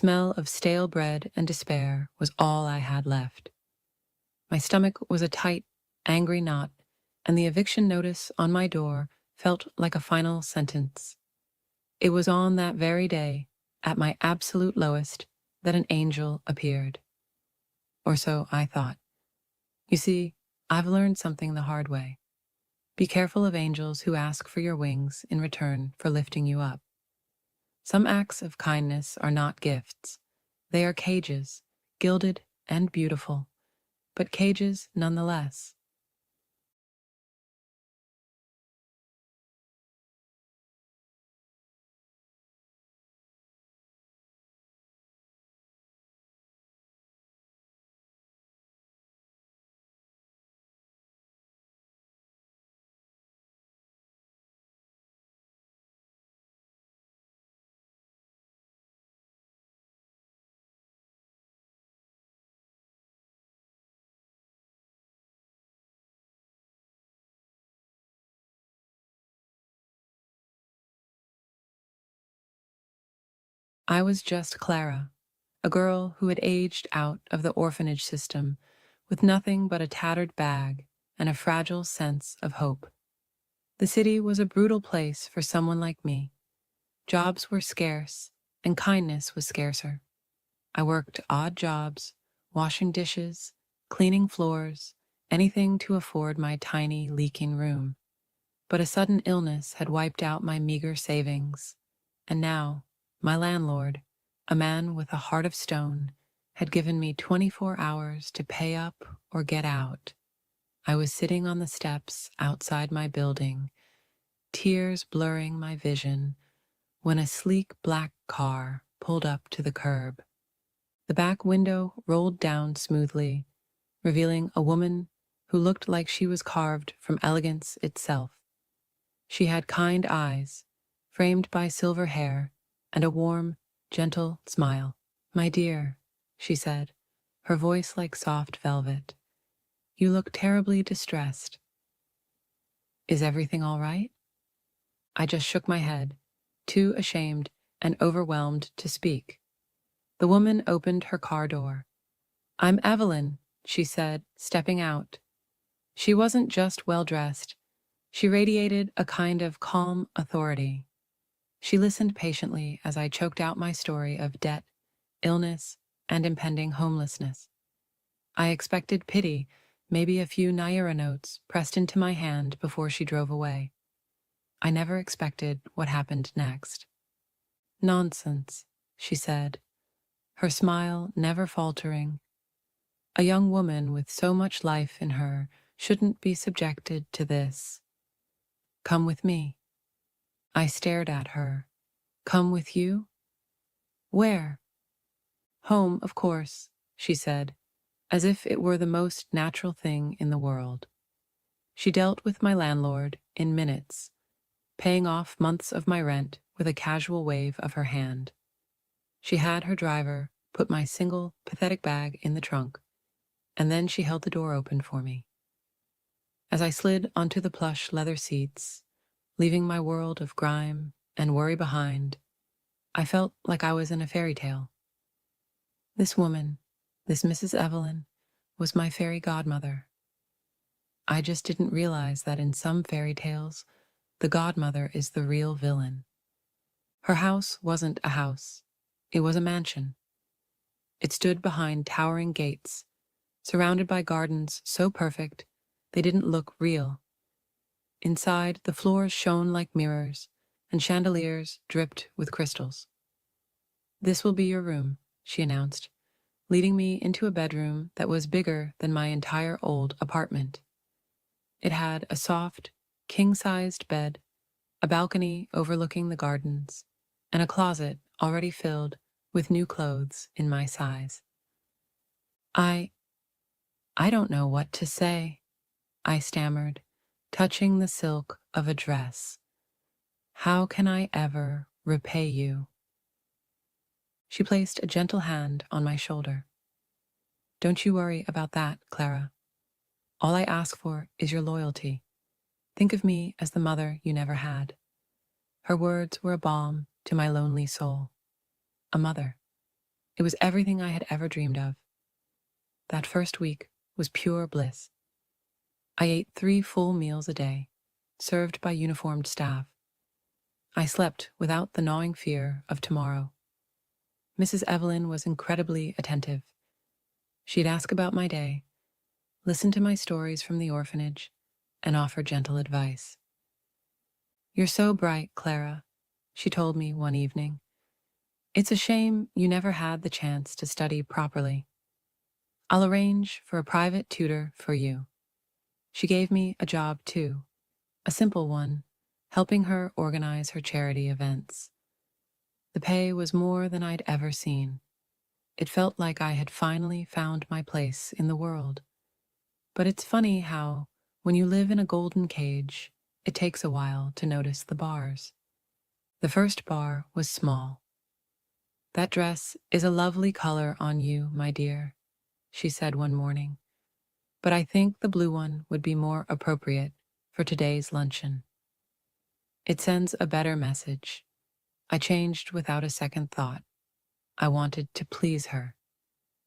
smell of stale bread and despair was all I had left. My stomach was a tight, angry knot, and the eviction notice on my door felt like a final sentence. It was on that very day, at my absolute lowest, that an angel appeared. Or so I thought. You see, I've learned something the hard way. Be careful of angels who ask for your wings in return for lifting you up. Some acts of kindness are not gifts. They are cages, gilded and beautiful, but cages nonetheless. I was just Clara, a girl who had aged out of the orphanage system with nothing but a tattered bag and a fragile sense of hope. The city was a brutal place for someone like me. Jobs were scarce, and kindness was scarcer. I worked odd jobs, washing dishes, cleaning floors, anything to afford my tiny, leaking room. But a sudden illness had wiped out my meager savings, and now my landlord, a man with a heart of stone, had given me 24 hours to pay up or get out. I was sitting on the steps outside my building, tears blurring my vision, when a sleek black car pulled up to the curb. The back window rolled down smoothly, revealing a woman who looked like she was carved from elegance itself. She had kind eyes, framed by silver hair, and a warm, gentle smile. "My dear," she said, her voice like soft velvet, "you look terribly distressed. Is everything all right?" I just shook my head, too ashamed and overwhelmed to speak. The woman opened her car door. "I'm Evelyn," she said, stepping out. She wasn't just well-dressed. She radiated a kind of calm authority. She listened patiently as I choked out my story of debt, illness, and impending homelessness. I expected pity, maybe a few Naira notes pressed into my hand before she drove away. I never expected what happened next. "Nonsense," she said, her smile never faltering. "A young woman with so much life in her shouldn't be subjected to this. Come with me." I stared at her. "Come with you? Where?" "Home, of course," she said, as if it were the most natural thing in the world. She dealt with my landlord in minutes, paying off months of my rent with a casual wave of her hand. She had her driver put my single, pathetic bag in the trunk, and then she held the door open for me. As I slid onto the plush leather seats, leaving my world of grime and worry behind, I felt like I was in a fairy tale. This woman, this Mrs. Evelyn, was my fairy godmother. I just didn't realize that in some fairy tales, the godmother is the real villain. Her house wasn't a house. It was a mansion. It stood behind towering gates, surrounded by gardens so perfect they didn't look real. Inside, the floors shone like mirrors, and chandeliers dripped with crystals. "This will be your room," she announced, leading me into a bedroom that was bigger than my entire old apartment. It had a soft, king-sized bed, a balcony overlooking the gardens, and a closet already filled with new clothes in my size. I don't know what to say," I stammered, touching the silk of a dress. "How can I ever repay you?" She placed a gentle hand on my shoulder. "Don't you worry about that, Clara. All I ask for is your loyalty. Think of me as the mother you never had." Her words were a balm to my lonely soul. A mother. It was everything I had ever dreamed of. That first week was pure bliss. I ate 3 full meals a day, served by uniformed staff. I slept without the gnawing fear of tomorrow. Mrs. Evelyn was incredibly attentive. She'd ask about my day, listen to my stories from the orphanage, and offer gentle advice. "You're so bright, Clara," she told me one evening. "It's a shame you never had the chance to study properly. I'll arrange for a private tutor for you." She gave me a job too, a simple one, helping her organize her charity events. The pay was more than I'd ever seen. It felt like I had finally found my place in the world. But it's funny how, when you live in a golden cage, it takes a while to notice the bars. The first bar was small. "That dress is a lovely color on you, my dear," she said one morning, "but I think the blue one would be more appropriate for today's luncheon. It sends a better message." I changed without a second thought. I wanted to please her.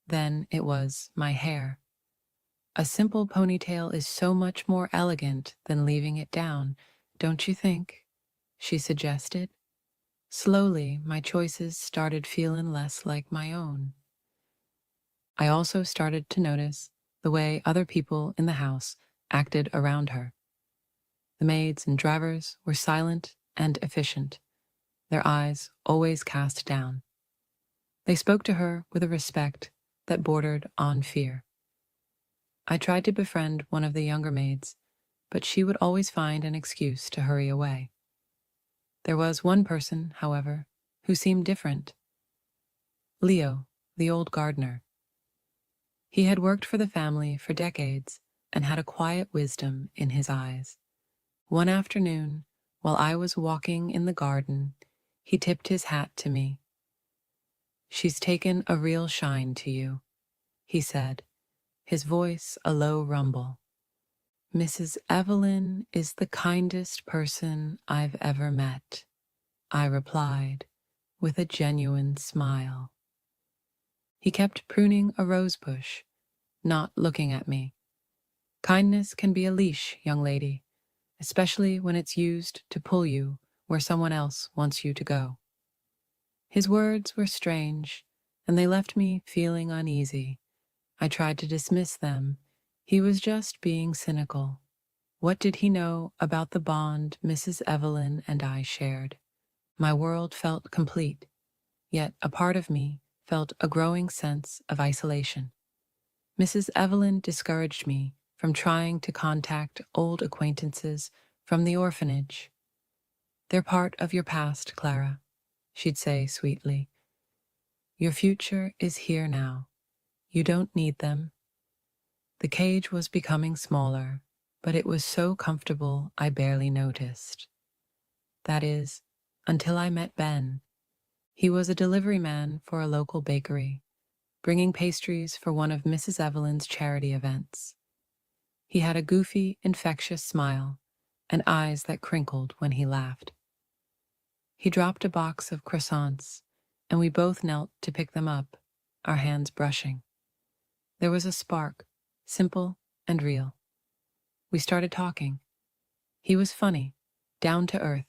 Then it was my hair. "A simple ponytail is so much more elegant than leaving it down, don't you think?" she suggested. Slowly, my choices started feeling less like my own. I also started to notice the way other people in the house acted around her. The maids and drivers were silent and efficient, their eyes always cast down. They spoke to her with a respect that bordered on fear. I tried to befriend one of the younger maids, but she would always find an excuse to hurry away. There was one person, however, who seemed different. Leo, the old gardener. He had worked for the family for decades and had a quiet wisdom in his eyes. One afternoon, while I was walking in the garden, he tipped his hat to me. "She's taken a real shine to you," he said, his voice a low rumble. "Mrs. Evelyn is the kindest person I've ever met," I replied, with a genuine smile. He kept pruning a rose bush, not looking at me. "Kindness can be a leash, young lady, especially when it's used to pull you where someone else wants you to go." His words were strange, and they left me feeling uneasy. I tried to dismiss them. He was just being cynical. What did he know about the bond Mrs. Evelyn and I shared? My world felt complete, yet a part of me felt a growing sense of isolation. Mrs. Evelyn discouraged me from trying to contact old acquaintances from the orphanage. "They're part of your past, Clara," she'd say sweetly. "Your future is here now. You don't need them." The cage was becoming smaller, but it was so comfortable I barely noticed. That is, until I met Ben. He was a delivery man for a local bakery, bringing pastries for one of Mrs. Evelyn's charity events. He had a goofy, infectious smile and eyes that crinkled when he laughed. He dropped a box of croissants, and we both knelt to pick them up, our hands brushing. There was a spark, simple and real. We started talking. He was funny, down to earth,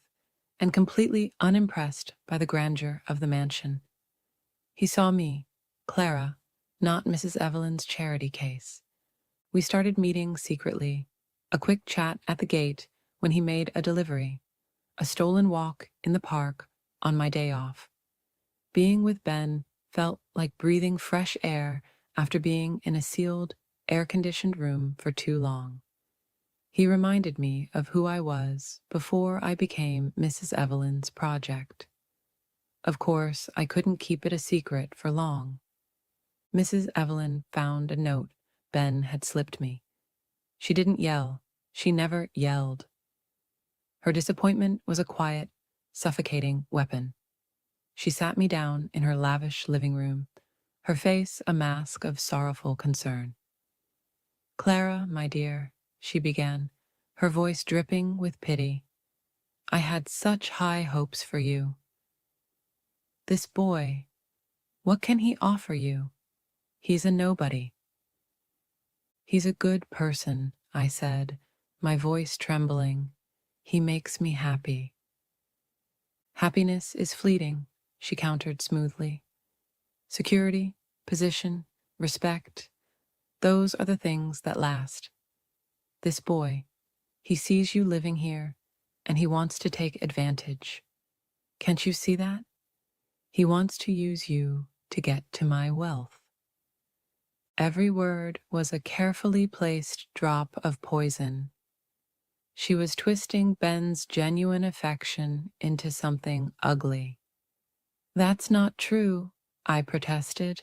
and completely unimpressed by the grandeur of the mansion. He saw me, Clara, not Mrs. Evelyn's charity case. We started meeting secretly, a quick chat at the gate when he made a delivery, a stolen walk in the park on my day off. Being with Ben felt like breathing fresh air after being in a sealed, air-conditioned room for too long. He reminded me of who I was before I became Mrs. Evelyn's project. Of course, I couldn't keep it a secret for long. Mrs. Evelyn found a note Ben had slipped me. She didn't yell. She never yelled. Her disappointment was a quiet, suffocating weapon. She sat me down in her lavish living room, her face a mask of sorrowful concern. "Clara, my dear," she began, her voice dripping with pity, "I had such high hopes for you. This boy, What can he offer you? He's a nobody. He's a good person, I said, my voice trembling. He makes me happy. Happiness is fleeting, she countered smoothly. Security, position, respect, those are the things that last. This boy, he sees you living here, and he wants to take advantage. Can't you see that? He wants to use you to get to my wealth. Every word was a carefully placed drop of poison. She was twisting Ben's genuine affection into something ugly. That's not true, I protested.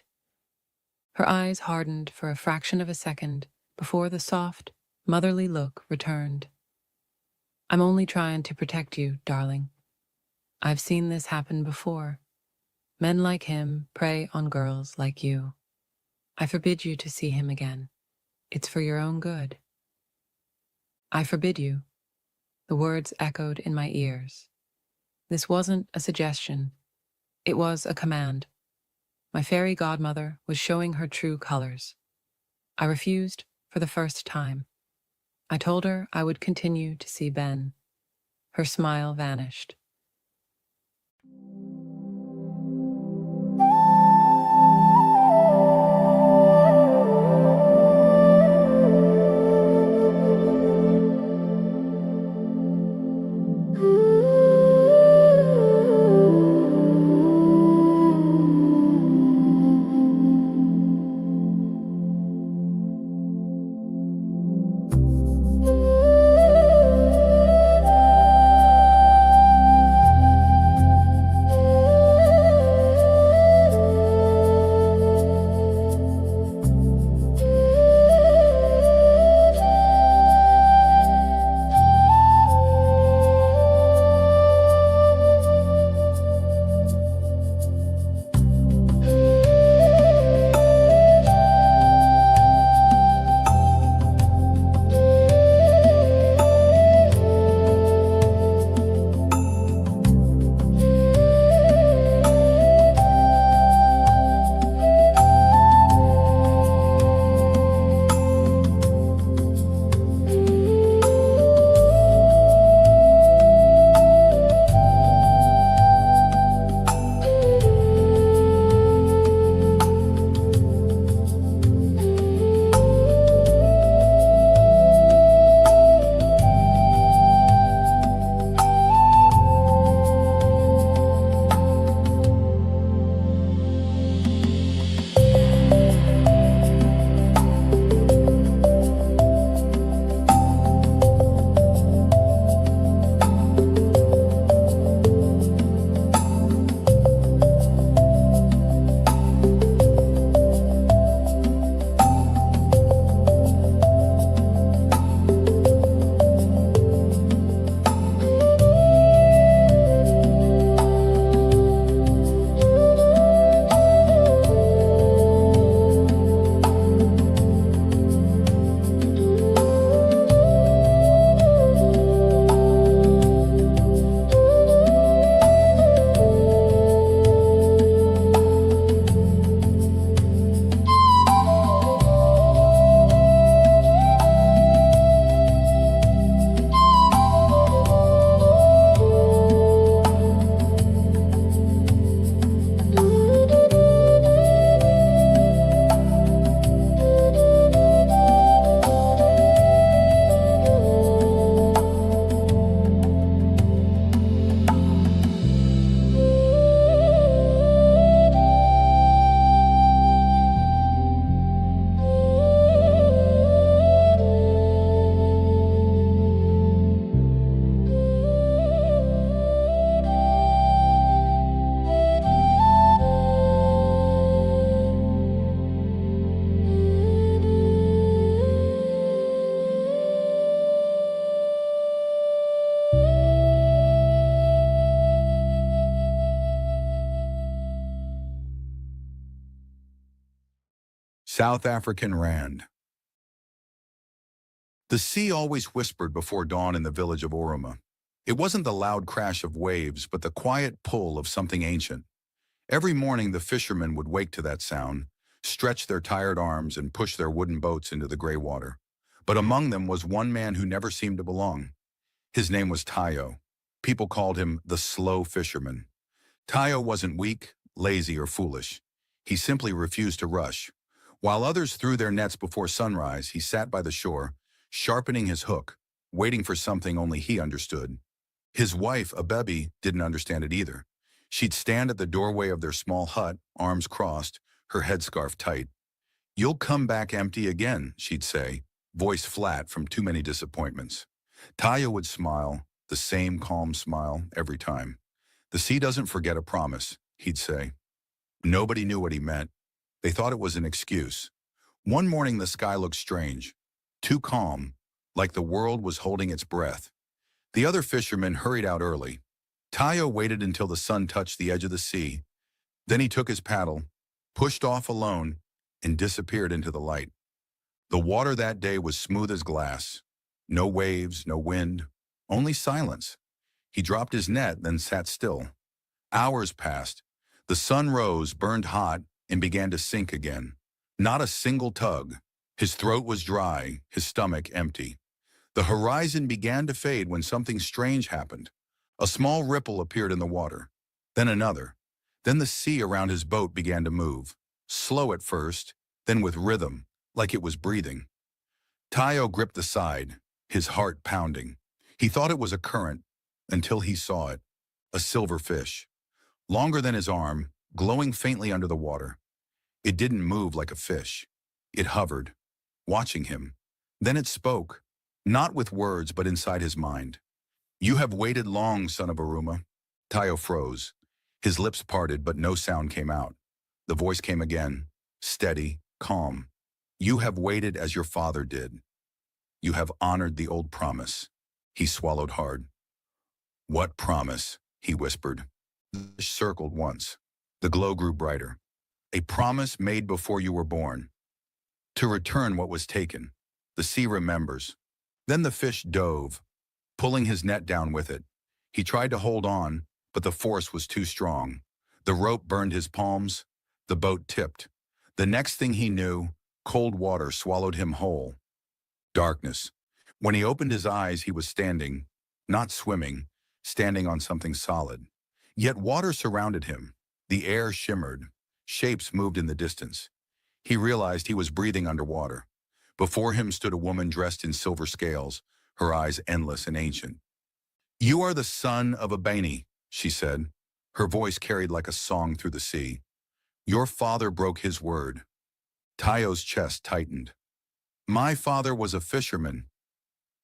Her eyes hardened for a fraction of a second before the soft, motherly look returned. I'm only trying to protect you, darling. I've seen this happen before. Men like him prey on girls like you. I forbid you to see him again. It's for your own good. I forbid you. The words echoed in my ears. This wasn't a suggestion. It was a command. My fairy godmother was showing her true colors. I refused for the first time. I told her I would continue to see Ben. Her smile vanished. South African Rand. The sea always whispered before dawn in the village of Oruma. It wasn't the loud crash of waves, but the quiet pull of something ancient. Every morning the fishermen would wake to that sound, stretch their tired arms and push their wooden boats into the gray water. But among them was one man who never seemed to belong. His name was Tayo. People called him the slow fisherman. Tayo wasn't weak, lazy, or foolish. He simply refused to rush. While others threw their nets before sunrise, he sat by the shore, sharpening his hook, waiting for something only he understood. His wife, Abebe, didn't understand it either. She'd stand at the doorway of their small hut, arms crossed, her headscarf tight. "You'll come back empty again," she'd say, voice flat from too many disappointments. Tayo would smile, the same calm smile every time. "The sea doesn't forget a promise," he'd say. Nobody knew what he meant. They thought it was an excuse. One morning the sky looked strange, too calm, like the world was holding its breath. The other fishermen hurried out early. Tayo waited until the sun touched the edge of the sea. Then he took his paddle, pushed off alone, and disappeared into the light. The water that day was smooth as glass. No waves, no wind, only silence. He dropped his net, then sat still. Hours passed. The sun rose, burned hot, and began to sink again. Not a single tug. His throat was dry, his stomach empty. The horizon began to fade when something strange happened. A small ripple appeared in the water, then another. Then the sea around his boat began to move, slow at first, then with rhythm, like it was breathing. Tayo gripped the side, his heart pounding. He thought it was a current, until he saw it, a silver fish. Longer than his arm, glowing faintly under the water. It didn't move like a fish. It hovered, watching him. Then it spoke, not with words but inside his mind. "You have waited long, son of Aruma." Tayo froze. His lips parted, but no sound came out. The voice came again, steady, calm. "You have waited as your father did. You have honored the old promise." He swallowed hard. "What promise?" he whispered. The fish circled once. The glow grew brighter. "A promise made before you were born. To return what was taken. The sea remembers." Then the fish dove, pulling his net down with it. He tried to hold on, but the force was too strong. The rope burned his palms. The boat tipped. The next thing he knew, cold water swallowed him whole. Darkness. When he opened his eyes, he was standing, not swimming, standing on something solid. Yet water surrounded him. The air shimmered. Shapes moved in the distance. He realized he was breathing underwater. Before him stood a woman dressed in silver scales, her eyes endless and ancient. "You are the son of Abene," she said. Her voice carried like a song through the sea. "Your father broke his word." Tayo's chest tightened. "My father was a fisherman."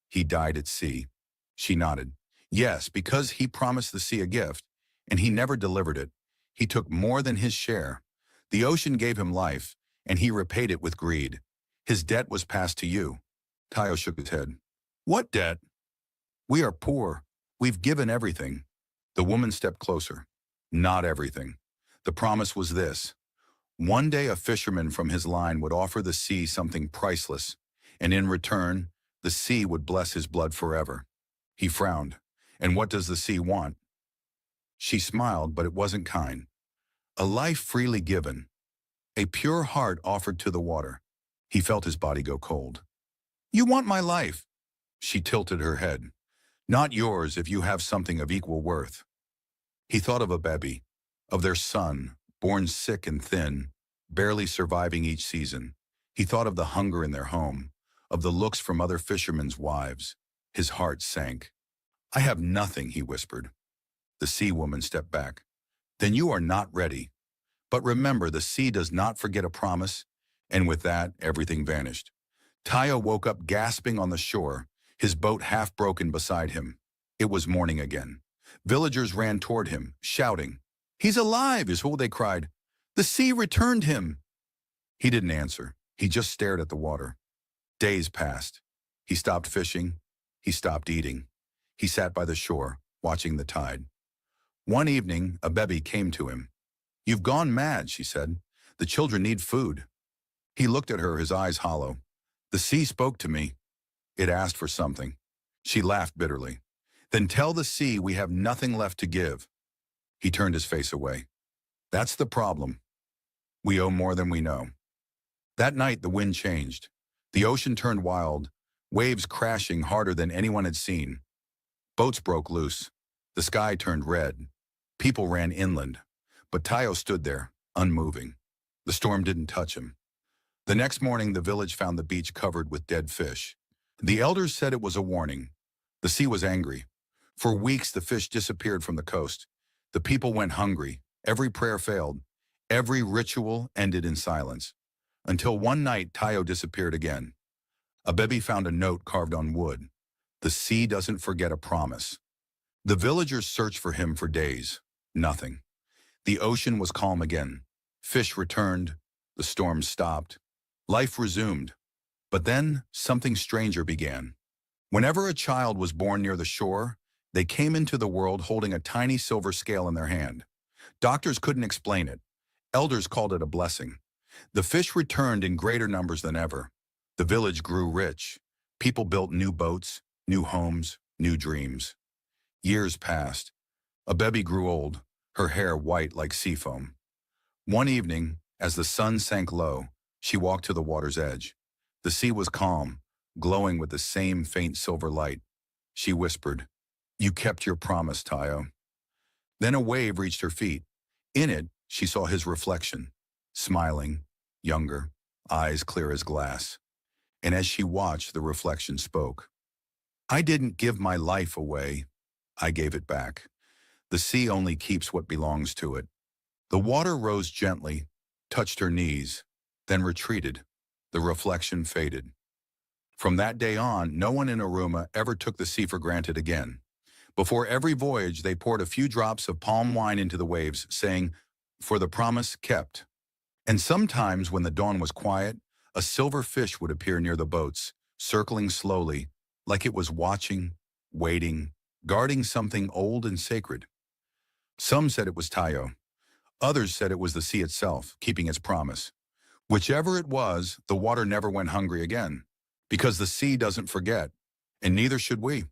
"He died at sea." She nodded. "Yes, because he promised the sea a gift, and he never delivered it. He took more than his share. The ocean gave him life, and he repaid it with greed. His debt was passed to you." Tayo shook his head. "What debt?" "We are poor. We've given everything." The woman stepped closer. "Not everything. The promise was this. One day a fisherman from his line would offer the sea something priceless, and in return, the sea would bless his blood forever." He frowned. "And what does the sea want?" She smiled, but it wasn't kind. "A life freely given. A pure heart offered to the water." He felt his body go cold. "You want my life?" She tilted her head. "Not yours if you have something of equal worth." He thought of Abebe, of their son, born sick and thin, barely surviving each season. He thought of the hunger in their home, of the looks from other fishermen's wives. His heart sank. "I have nothing," he whispered. The sea woman stepped back. "Then you are not ready. But remember, the sea does not forget a promise." And with that, everything vanished. Tayo woke up gasping on the shore, his boat half broken beside him. It was morning again. Villagers ran toward him, shouting. "He's alive!" is what they cried. "The sea returned him!" He didn't answer. He just stared at the water. Days passed. He stopped fishing. He stopped eating. He sat by the shore, watching the tide. One evening, Abebe came to him. "You've gone mad," she said. "The children need food." He looked at her, his eyes hollow. "The sea spoke to me. It asked for something." She laughed bitterly. "Then tell the sea we have nothing left to give." He turned his face away. That's the problem. We owe more than we know. That night, the wind changed. The ocean turned wild, waves crashing harder than anyone had seen. Boats broke loose. The sky turned red. People ran inland. But Tayo stood there, unmoving. The storm didn't touch him. The next morning, the village found the beach covered with dead fish. The elders said it was a warning. The sea was angry. For weeks, the fish disappeared from the coast. The people went hungry. Every prayer failed. Every ritual ended in silence. Until one night, Tayo disappeared again. Abebi found a note carved on wood. The sea doesn't forget a promise. The villagers searched for him for days. Nothing. The ocean was calm again. Fish returned. The storm stopped. Life resumed. But then something stranger began. Whenever a child was born near the shore, they came into the world holding a tiny silver scale in their hand. Doctors couldn't explain it. Elders called it a blessing. The fish returned in greater numbers than ever. The village grew rich. People built new boats, new homes, new dreams. Years passed. Abebi grew old, her hair white like sea foam. One evening, as the sun sank low, she walked to the water's edge. The sea was calm, glowing with the same faint silver light. She whispered, "You kept your promise, Tayo." Then a wave reached her feet. In it, she saw his reflection, smiling, younger, eyes clear as glass. And as she watched, the reflection spoke. "I didn't give my life away. I gave it back. The sea only keeps what belongs to it." The water rose gently, touched her knees, then retreated. The reflection faded. From that day on, no one in Aruma ever took the sea for granted again. Before every voyage, they poured a few drops of palm wine into the waves, saying, "For the promise kept." And sometimes, when the dawn was quiet, a silver fish would appear near the boats, circling slowly, like it was watching, waiting, guarding something old and sacred. Some said it was Tayo. Others said it was the sea itself, keeping its promise. Whichever it was, the water never went hungry again, because the sea doesn't forget, and neither should we.